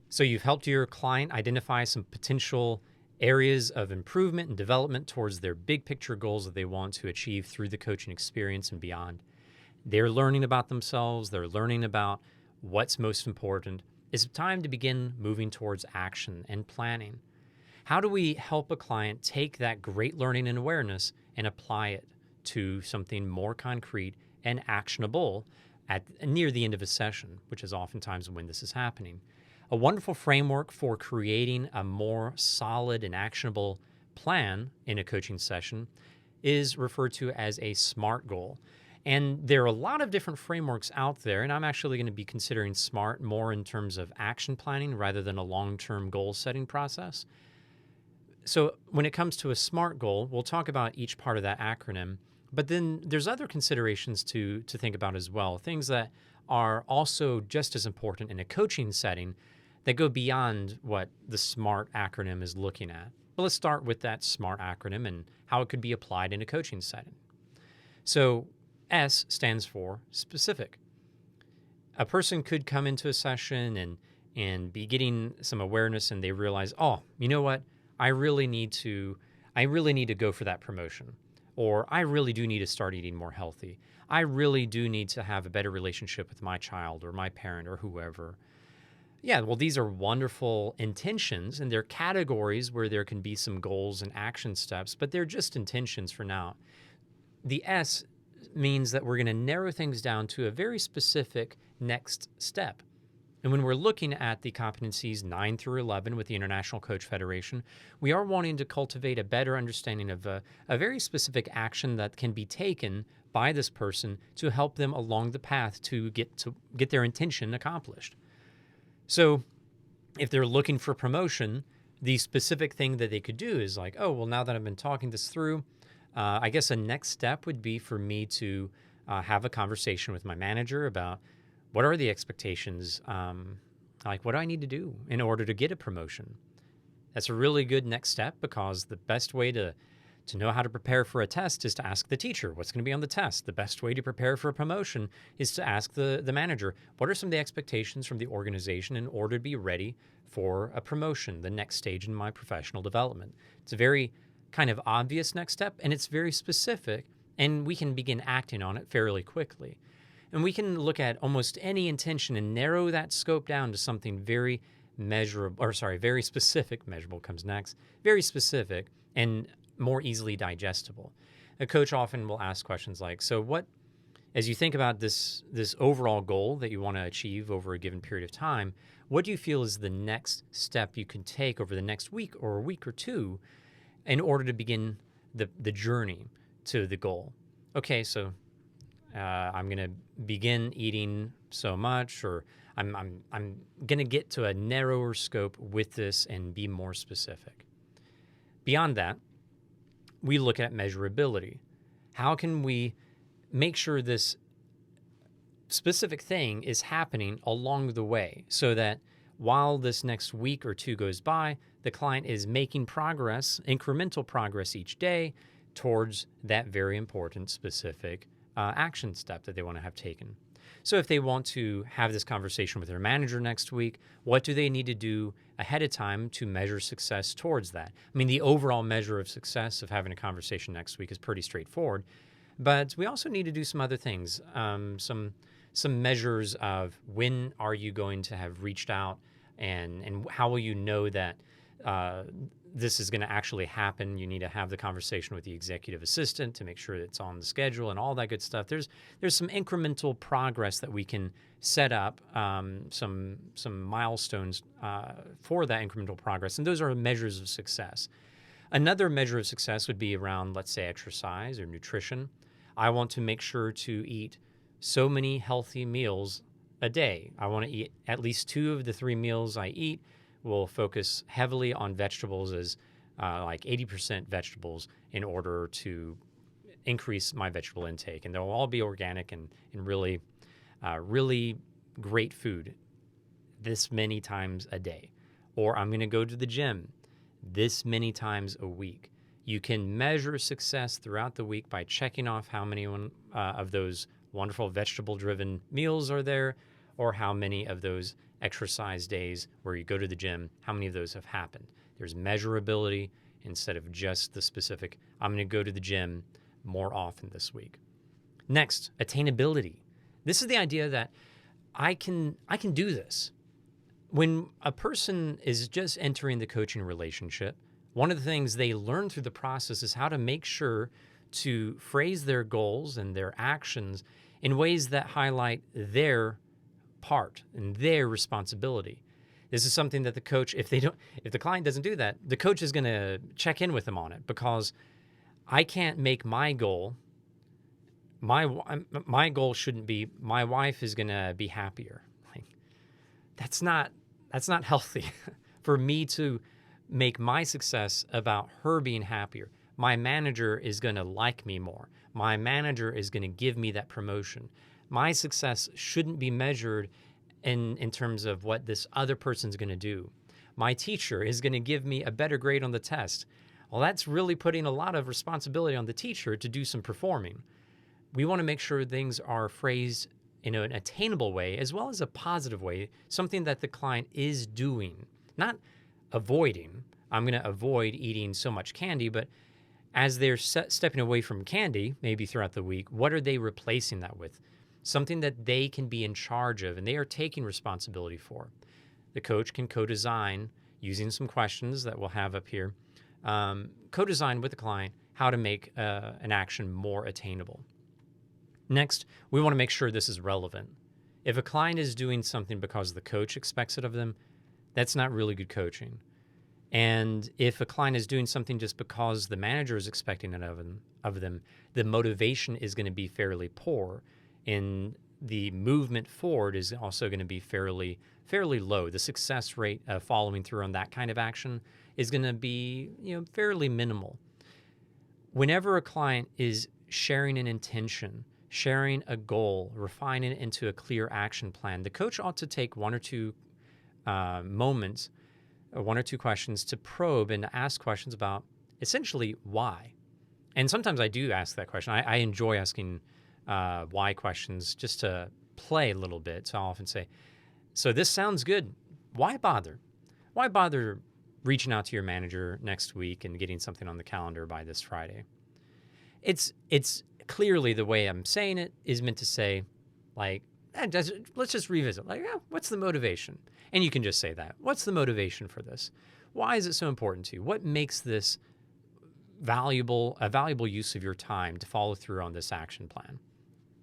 So you've helped your client identify some potential areas of improvement and development towards their big picture goals that they want to achieve through the coaching experience and beyond. They're learning about themselves, they're learning about what's most important. It's time to begin moving towards action and planning. How do we help a client take that great learning and awareness and apply it to something more concrete and actionable at near the end of a session, which is oftentimes when this is happening? A wonderful framework for creating a more solid and actionable plan in a coaching session is referred to as a SMART goal. And there are a lot of different frameworks out there, and I'm actually going to be considering SMART more in terms of action planning rather than a long-term goal setting process. So when it comes to a SMART goal, we'll talk about each part of that acronym, but then there's other considerations to think about as well, things that are also just as important in a coaching setting that go beyond what the SMART acronym is looking at. But let's start with that SMART acronym and how it could be applied in a coaching setting. So S stands for specific. A person could come into a session and be getting some awareness, and they realize, oh, you know what? I really need to go for that promotion. Or I really do need to start eating more healthy. I really do need to have a better relationship with my child or my parent or whoever. Yeah, well, these are wonderful intentions, and they're categories where there can be some goals and action steps, but they're just intentions for now. The S means that we're going to narrow things down to a very specific next step. And when we're looking at the competencies 9 through 11 with the International Coach Federation, we are wanting to cultivate a better understanding of a very specific action that can be taken by this person to help them along the path to get their intention accomplished. So if they're looking for promotion, the specific thing that they could do is like, oh, well, now that I've been talking this through, I guess a next step would be for me to have a conversation with my manager about what are the expectations, like what do I need to do in order to get a promotion. That's a really good next step, because the best way to know how to prepare for a test is to ask the teacher what's going to be on the test. The best way to prepare for a promotion is to ask the manager, what are some of the expectations from the organization in order to be ready for a promotion, the next stage in my professional development. It's a very kind of obvious next step, and it's very specific, and we can begin acting on it fairly quickly. And we can look at almost any intention and narrow that scope down to something very very specific. Measurable comes next. Very specific and more easily digestible. A coach often will ask questions like, so what, as you think about this overall goal that you want to achieve over a given period of time, what do you feel is the next step you can take over the next week or a week or two in order to begin the journey to the goal? Okay, so I'm going to begin eating so much, or I'm going to get to a narrower scope with this and be more specific. Beyond that, we look at measurability. How can we make sure this specific thing is happening along the way so that while this next week or two goes by, the client is making progress, incremental progress each day towards that very important specific action step that they want to have taken. So if they want to have this conversation with their manager next week, what do they need to do ahead of time to measure success towards that? I mean, the overall measure of success of having a conversation next week is pretty straightforward, but we also need to do some other things, some measures of when are you going to have reached out, and how will you know that this is going to actually happen. You need to have the conversation with the executive assistant to make sure it's on the schedule and all that good stuff. There's some incremental progress that we can set up, some milestones for that incremental progress, and those are measures of success. Another measure of success would be around, let's say, exercise or nutrition. I want to make sure to eat so many healthy meals a day. I want to eat at least 2 of the 3 meals I eat will focus heavily on vegetables, as like 80% vegetables, in order to increase my vegetable intake. And they'll all be organic and really, really great food this many times a day. Or I'm going to go to the gym this many times a week. You can measure success throughout the week by checking off how many of those wonderful vegetable-driven meals are there, or how many of those exercise days where you go to the gym, how many of those have happened? There's measurability instead of just the specific, I'm going to go to the gym more often this week. Next, attainability. This is the idea that I can do this. When a person is just entering the coaching relationship, one of the things they learn through the process is how to make sure to phrase their goals and their actions in ways that highlight their part and their responsibility. This is something that the coach, if the client doesn't do that, the coach is going to check in with them on it, because I can't make my goal. My goal shouldn't be my wife is going to be happier. Like, that's not healthy for me to make my success about her being happier. My manager is going to like me more. My manager is going to give me that promotion. My success shouldn't be measured in terms of what this other person's going to do. My teacher is going to give me a better grade on the test. Well, that's really putting a lot of responsibility on the teacher to do some performing. We want to make sure things are phrased in an attainable way as well as a positive way, something that the client is doing, not avoiding. I'm going to avoid eating so much candy, but as they're stepping away from candy, maybe throughout the week, what are they replacing that with? Something that they can be in charge of and they are taking responsibility for. The coach can co-design using some questions that we'll have up here, co-design with the client how to make an action more attainable. Next, we want to make sure this is relevant. If a client is doing something because the coach expects it of them, that's not really good coaching. And if a client is doing something just because the manager is expecting it of them, the motivation is going to be fairly poor, and the movement forward is also going to be fairly low. The success rate of following through on that kind of action is going to be, fairly minimal. Whenever a client is sharing an intention, sharing a goal, refining it into a clear action plan, the coach ought to take one or two moments, or one or two questions to probe and to ask questions about essentially why. And sometimes I do ask that question. I enjoy asking why questions just to play a little bit. So I'll often say, so this sounds good. Why bother? Why bother reaching out to your manager next week and getting something on the calendar by this Friday? It's clearly the way I'm saying it is meant to say, like, let's just revisit. Like, what's the motivation? And you can just say that. What's the motivation for this? Why is it so important to you? What makes this a valuable use of your time to follow through on this action plan?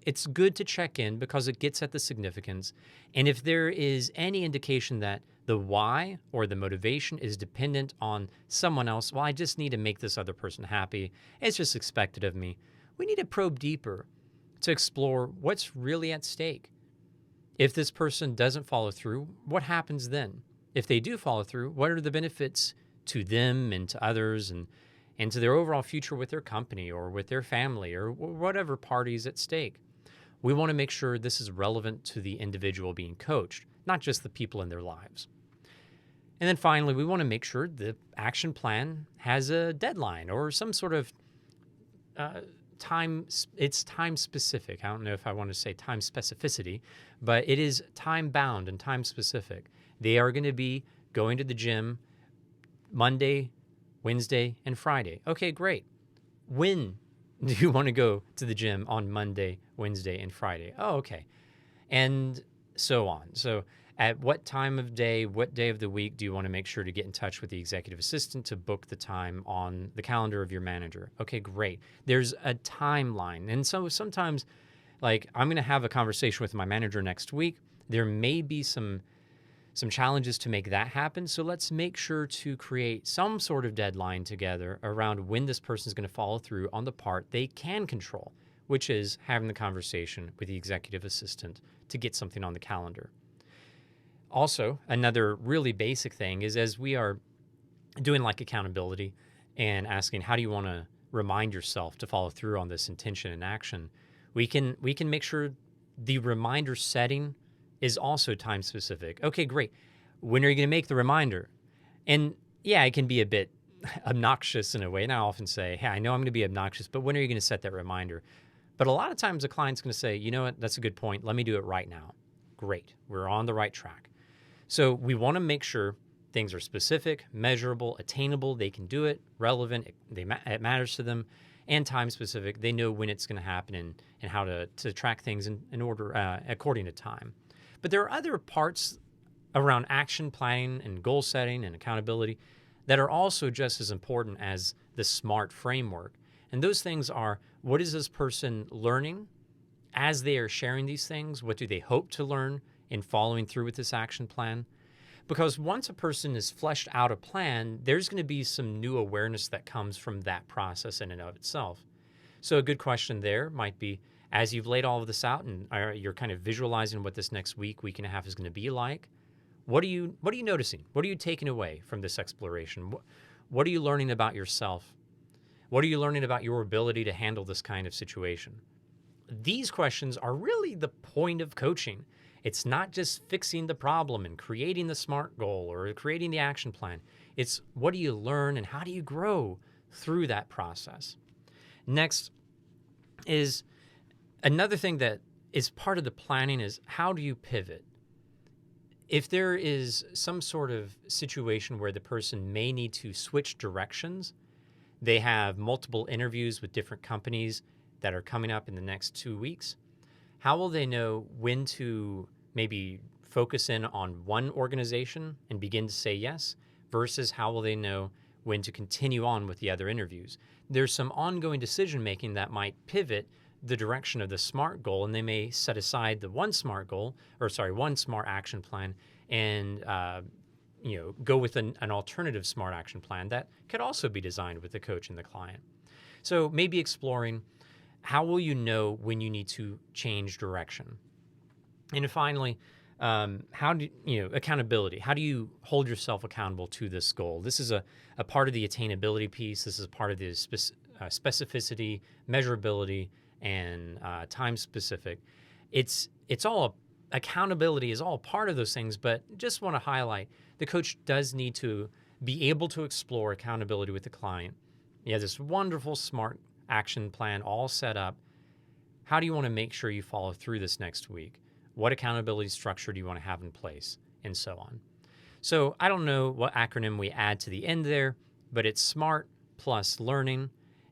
It's good to check in because it gets at the significance. And if there is any indication that the why or the motivation is dependent on someone else, well, I just need to make this other person happy, it's just expected of me, we need to probe deeper to explore what's really at stake. If this person doesn't follow through, what happens then? If they do follow through, what are the benefits to them and to others and to their overall future with their company or with their family or whatever party's at stake? We want to make sure this is relevant to the individual being coached, not just the people in their lives. And then finally, we want to make sure the action plan has a deadline or some sort of time. It's time specific. I don't know if I want to say time specificity, but it is time bound and time specific. They are going to be going to the gym Monday, Wednesday, and Friday. Okay, great. When do you want to go to the gym on Monday, Wednesday, and Friday? Oh, okay. And so on. So at what time of day, what day of the week do you want to make sure to get in touch with the executive assistant to book the time on the calendar of your manager? Okay, great. There's a timeline. And so sometimes, like, I'm going to have a conversation with my manager next week. There may be some challenges to make that happen. So let's make sure to create some sort of deadline together around when this person is going to follow through on the part they can control, which is having the conversation with the executive assistant to get something on the calendar. Also, another really basic thing is as we are doing like accountability and asking, how do you want to remind yourself to follow through on this intention and action? We can make sure the reminder setting is also time specific. Okay, great. When are you going to make the reminder? And yeah, it can be a bit obnoxious in a way. And I often say, hey, I know I'm going to be obnoxious, but when are you going to set that reminder? But a lot of times a client's going to say, you know what, that's a good point. Let me do it right now. Great. We're on the right track. So we want to make sure things are specific, measurable, attainable. They can do it, relevant. It matters to them, and time specific. They know when it's going to happen and how to track things in order according to time. But there are other parts around action planning and goal setting and accountability that are also just as important as the SMART framework. And those things are, what is this person learning as they are sharing these things? What do they hope to learn in following through with this action plan? Because once a person has fleshed out a plan, there's going to be some new awareness that comes from that process in and of itself. So a good question there might be, as you've laid all of this out and you're kind of visualizing what this next week and a half is going to be like, what are you noticing? What are you taking away from this exploration? What are you learning about yourself? What are you learning about your ability to handle this kind of situation? These questions are really the point of coaching. It's not just fixing the problem and creating the SMART goal or creating the action plan. It's what do you learn and how do you grow through that process? Next is another thing that is part of the planning is how do you pivot? If there is some sort of situation where the person may need to switch directions, they have multiple interviews with different companies that are coming up in the next 2 weeks, how will they know when to maybe focus in on one organization and begin to say yes versus how will they know when to continue on with the other interviews? There's some ongoing decision making that might pivot the direction of the SMART goal, and they may set aside the one SMART action plan and go with an alternative SMART action plan that could also be designed with the coach and the client. So maybe exploring how will you know when you need to change direction? And finally, accountability. How do you hold yourself accountable to this goal? This is a part of the attainability piece. This is part of the specificity, measurability, and time specific. Accountability is all part of those things, but just want to highlight the coach does need to be able to explore accountability with the client. You have this wonderful SMART action plan all set up. How do you want to make sure you follow through this next week? What accountability structure do you want to have in place? And so on. So I don't know what acronym we add to the end there, but it's SMART plus learning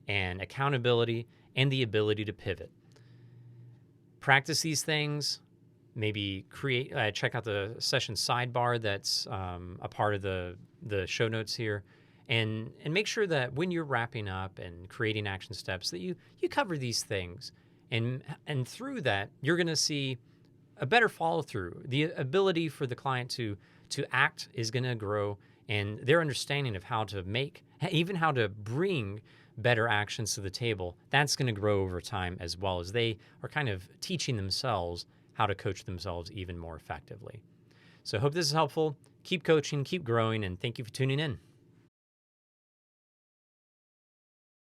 and accountability and the ability to pivot. Practice these things. Maybe check out the session sidebar that's a part of the show notes here. And make sure that when you're wrapping up and creating action steps that you cover these things. And through that, you're going to see a better follow through. The ability for the client to act is going to grow, and their understanding of how to bring better actions to the table, that's going to grow over time, as well as they are kind of teaching themselves how to coach themselves even more effectively. So I hope this is helpful. Keep coaching, keep growing, and thank you for tuning in.